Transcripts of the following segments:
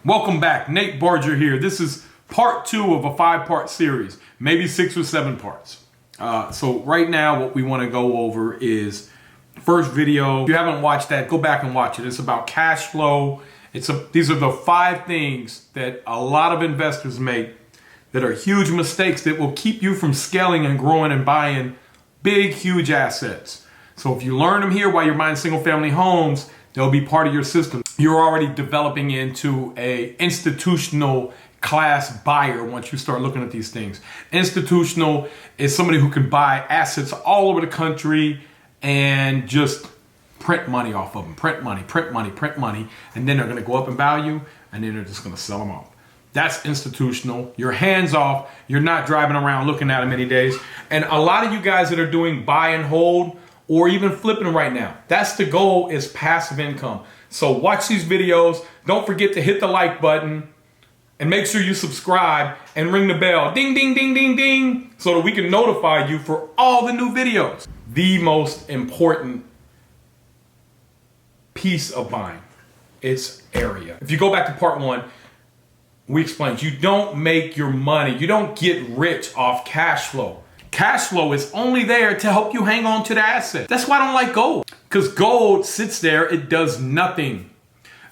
Welcome back, Nate BRRRR here. This is part 2 of a 5-part series, maybe 6 or 7 parts. So right now what we want to go over is first video. If you haven't watched that, go back and watch it. It's about cash flow. These are the 5 things that a lot of investors make that are huge mistakes that will keep you from scaling and growing and buying big, huge assets. So if you learn them here while you're buying single family homes, they'll be part of your system. You're already developing into a institutional class buyer once you start looking at these things. Institutional is somebody who can buy assets all over the country and just print money off of them. Print money, print money, print money. And then they're gonna go up in value and then they're just gonna sell them off. That's institutional. You're hands off. You're not driving around looking at them any days. And a lot of you guys that are doing buy and hold or even flipping right now, that's the goal, is passive income. So watch these videos. Don't forget to hit the like button and make sure you subscribe and ring the bell. Ding, ding, ding, ding, ding. So that we can notify you for all the new videos. The most important piece of buying, it's area. If you go back to part 1, we explained you don't make your money. You don't get rich off cash flow. Cash flow is only there to help you hang on to the asset. That's why I don't like gold. Because gold sits there, it does nothing.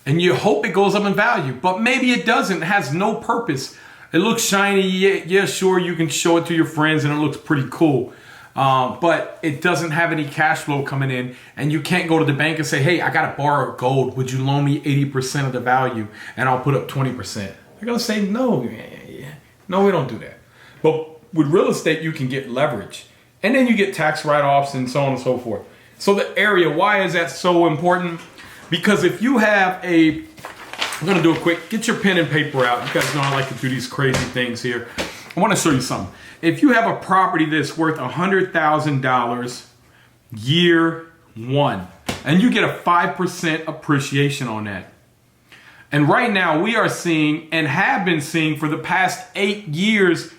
And you hope it goes up in value, but maybe it doesn't. It has no purpose. It looks shiny, yeah, sure, you can show it to your friends and it looks pretty cool. But it doesn't have any cash flow coming in, and you can't go to the bank and say, hey, I gotta borrow gold. Would you loan me 80% of the value and I'll put up 20%? They're gonna say, no, no, we don't do that. But with real estate, you can get leverage, and then you get tax write-offs and so on and so forth. So the area, why is that so important? Because if you have I'm gonna do a quick, get your pen and paper out. You guys know I like to do these crazy things here. I wanna show you something. If you have a property that's worth $100,000 year 1, and you get a 5% appreciation on that. And right now we are seeing, and have been seeing for the past 8 years,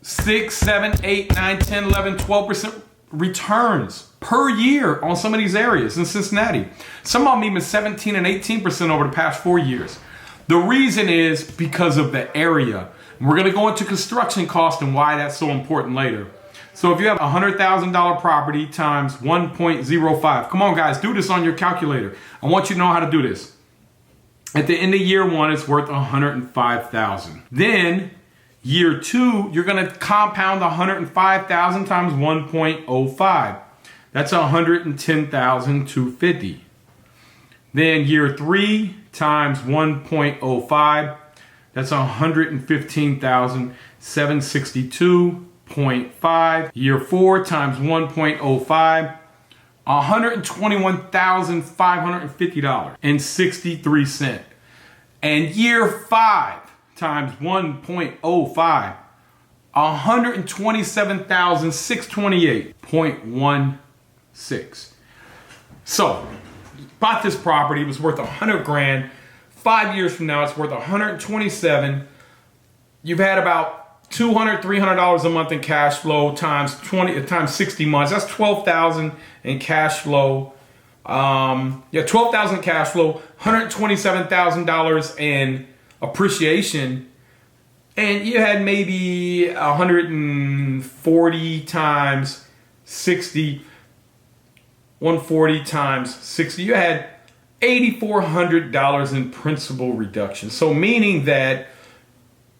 6, 7, 8, 9, 10, 11, 12% returns per year on some of these areas in Cincinnati. Some of them even 17 and 18% over the past 4 years. The reason is because of the area. We're gonna go into construction cost and why that's so important later. So if you have a $100,000 property times 1.05, come on guys, do this on your calculator. I want you to know how to do this. At the end of year 1, it's worth $105,000. Then year 2, you're gonna compound 105,000 times 1.05. That's 110,250. Then year 3 times 1.05, that's 115,762.5. Year 4 times 1.05, $121,550.63. And year 5 times 1.05, $127,628.16. So, bought this property, it was worth 100 grand. 5 years from now, it's worth 127. You've had about $200, $300 a month in cash flow times 60 months. That's 12,000 in cash flow. 12,000 cash flow, $127,000 in appreciation, and you had maybe 140 times 60, 140 times 60, you had $8,400 in principal reduction. So meaning that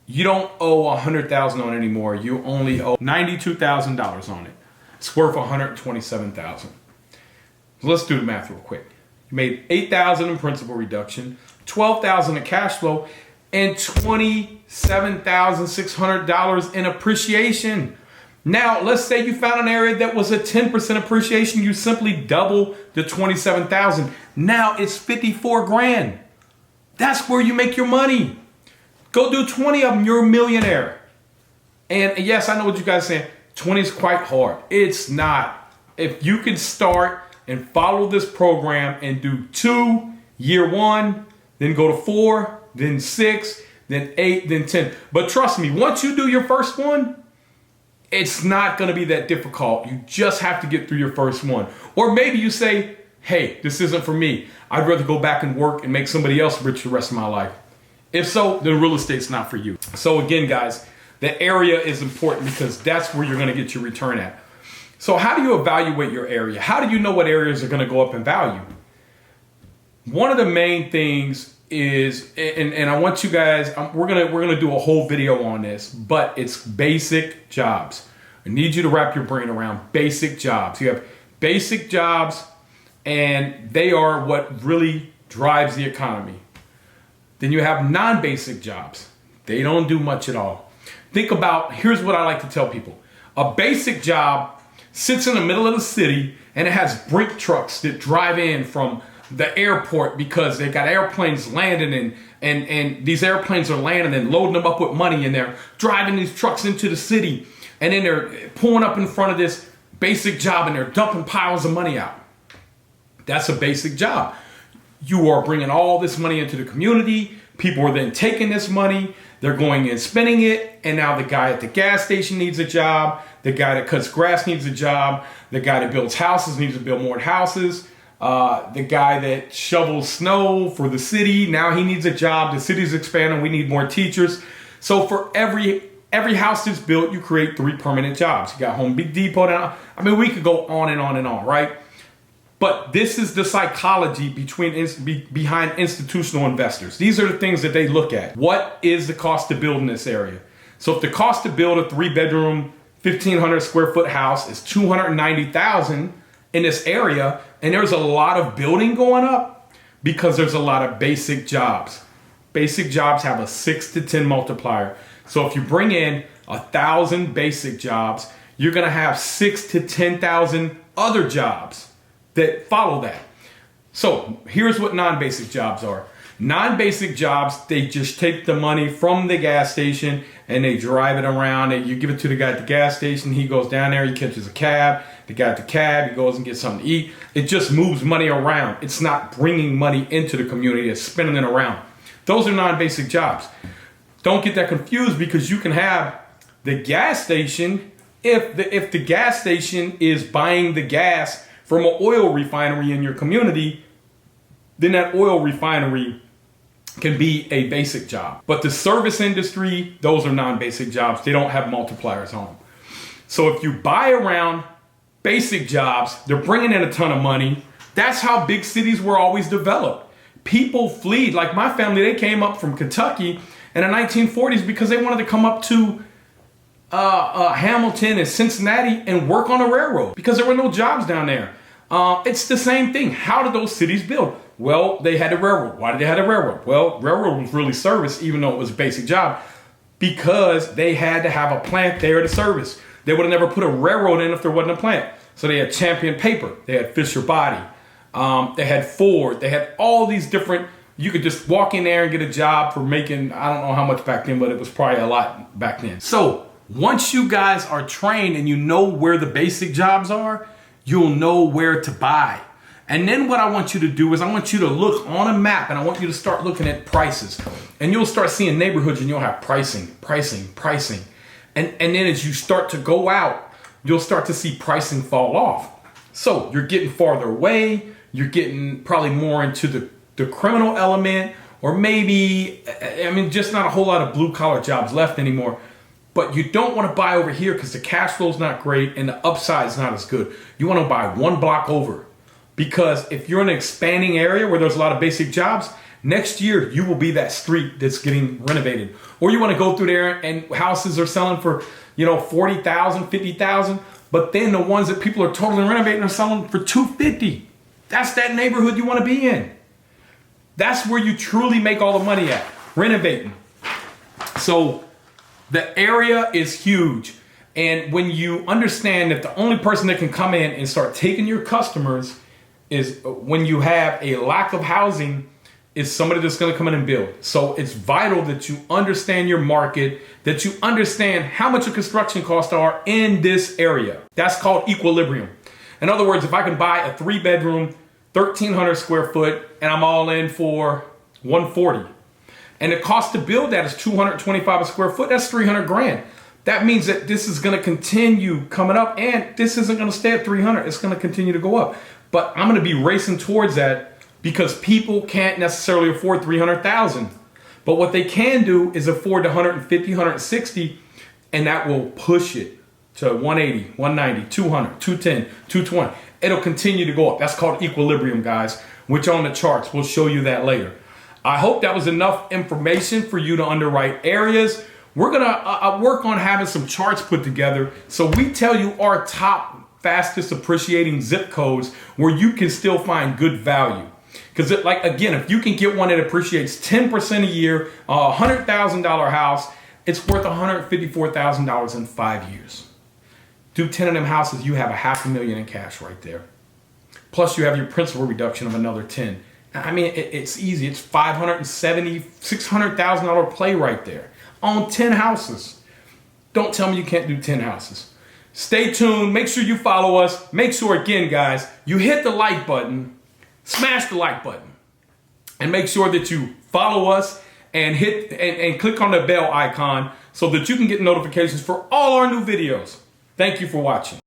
you don't owe $100,000 on it anymore, you only owe $92,000 on it. It's worth $127,000. So let's do the math real quick. You made $8,000 in principal reduction, $12,000 in cash flow, and $27,600 in appreciation. Now, let's say you found an area that was a 10% appreciation. You simply double the $27,000. Now it's 54 grand. That's where you make your money. Go do 20 of them, you're a millionaire. And yes, I know what you guys are saying. 20 is quite hard. It's not. If you can start and follow this program and do 2 year 1, then go to 4, then 6, then 8, then 10. But trust me, once you do your first one, it's not gonna be that difficult. You just have to get through your first one. Or maybe you say, hey, this isn't for me. I'd rather go back and work and make somebody else rich the rest of my life. If so, then real estate's not for you. So again, guys, the area is important because that's where you're going to get your return at. So how do you evaluate your area? How do you know what areas are going to go up in value? One of the main things is, and I want you guys, we're gonna do a whole video on this, but it's basic jobs. I need you to wrap your brain around basic jobs. You have basic jobs, and they are what really drives the economy. Then you have non-basic jobs. They don't do much at all. Think about, here's what I like to tell people. A basic job sits in the middle of the city, and it has brake trucks that drive in from the airport because they got airplanes landing, and these airplanes are landing and loading them up with money, and they're driving these trucks into the city, and then they're pulling up in front of this basic job and they're dumping piles of money out. That's a basic job. You are bringing all this money into the community. People are then taking this money, they're going and spending it, and now the guy at the gas station needs a job, the guy that cuts grass needs a job, the guy that builds houses needs to build more houses. The guy that shovels snow for the city, now he needs a job. The city's expanding, we need more teachers. So for every house that's built, you create 3 permanent jobs. You got Home Depot down. I mean, we could go on and on and on, right? But this is the psychology behind institutional investors. These are the things that they look at. What is the cost to build in this area? So if the cost to build a 3-bedroom, 1,500 square foot house is $290,000 in this area, and there's a lot of building going up because there's a lot of basic jobs. Basic jobs have a 6 to 10 multiplier. So if you bring in 1,000 basic jobs, you're gonna have 6 to 10,000 other jobs that follow that. So here's what non-basic jobs are. Non-basic jobs, they just take the money from the gas station and they drive it around, and you give it to the guy at the gas station, he goes down there, he catches a cab, the guy at the cab, he goes and gets something to eat. It just moves money around. It's not bringing money into the community, it's spinning it around. Those are non-basic jobs. Don't get that confused, because you can have the gas station, if the gas station is buying the gas from an oil refinery in your community, then that oil refinery can be a basic job. But the service industry, those are non-basic jobs. They don't have multipliers on them. So if you buy around basic jobs, they're bringing in a ton of money. That's how big cities were always developed. People fled. Like my family, they came up from Kentucky in the 1940s because they wanted to come up to Hamilton and Cincinnati and work on a railroad because there were no jobs down there. It's the same thing. How did those cities build? Well, they had a railroad. Why did they have a railroad? Well, railroad was really service, even though it was a basic job, because they had to have a plant there to service. They would have never put a railroad in if there wasn't a plant. So they had Champion Paper, they had Fisher Body, they had Ford, they had all these different, you could just walk in there and get a job for making, I don't know how much back then, but it was probably a lot back then. So once you guys are trained and you know where the basic jobs are, you'll know where to buy. And then what I want you to do is I want you to look on a map, and I want you to start looking at prices. And you'll start seeing neighborhoods, and you'll have pricing. And then as you start to go out, you'll start to see pricing fall off. So you're getting farther away, you're getting probably more into the criminal element, or maybe, I mean, just not a whole lot of blue collar jobs left anymore. But you don't want to buy over here because the cash flow is not great and the upside is not as good. You want to buy one block over, because if you're in an expanding area where there's a lot of basic jobs, next year you will be that street that's getting renovated. Or you want to go through there and houses are selling for, $40,000, $50,000, but then the ones that people are totally renovating are selling for $250,000. That's that neighborhood you want to be in. That's where you truly make all the money at, renovating. So the area is huge. And when you understand that the only person that can come in and start taking your customers is when you have a lack of housing, is somebody that's going to come in and build. So it's vital that you understand your market, that you understand how much your construction costs are in this area. That's called equilibrium. In other words, if I can buy a 3-bedroom, 1,300 square foot, and I'm all in for $140, and the cost to build that is $225 a square foot, that's $300,000. That means that this is going to continue coming up, and this isn't going to stay at $300. It's going to continue to go up. But I'm going to be racing towards that because people can't necessarily afford 300,000. But what they can do is afford 150, 160, and that will push it to 180, 190, 200, 210, 220. It'll continue to go up. That's called equilibrium, guys, which on the charts, we'll show you that later. I hope that was enough information for you to underwrite areas. We're gonna work on having some charts put together so we tell you our top fastest appreciating zip codes where you can still find good value. Because like, again, if you can get one that appreciates 10% a year, a $100,000 house, it's worth $154,000 in 5 years. Do 10 of them houses, you have $500,000 in cash right there. Plus you have your principal reduction of another 10. I mean, it's easy. It's $570,000, $600,000 play right there on 10 houses. Don't tell me you can't do 10 houses. Stay tuned. Make sure you follow us. Make sure, again, guys, you hit the like button. Smash the like button and make sure that you follow us and hit and click on the bell icon so that you can get notifications for all our new videos. Thank you for watching.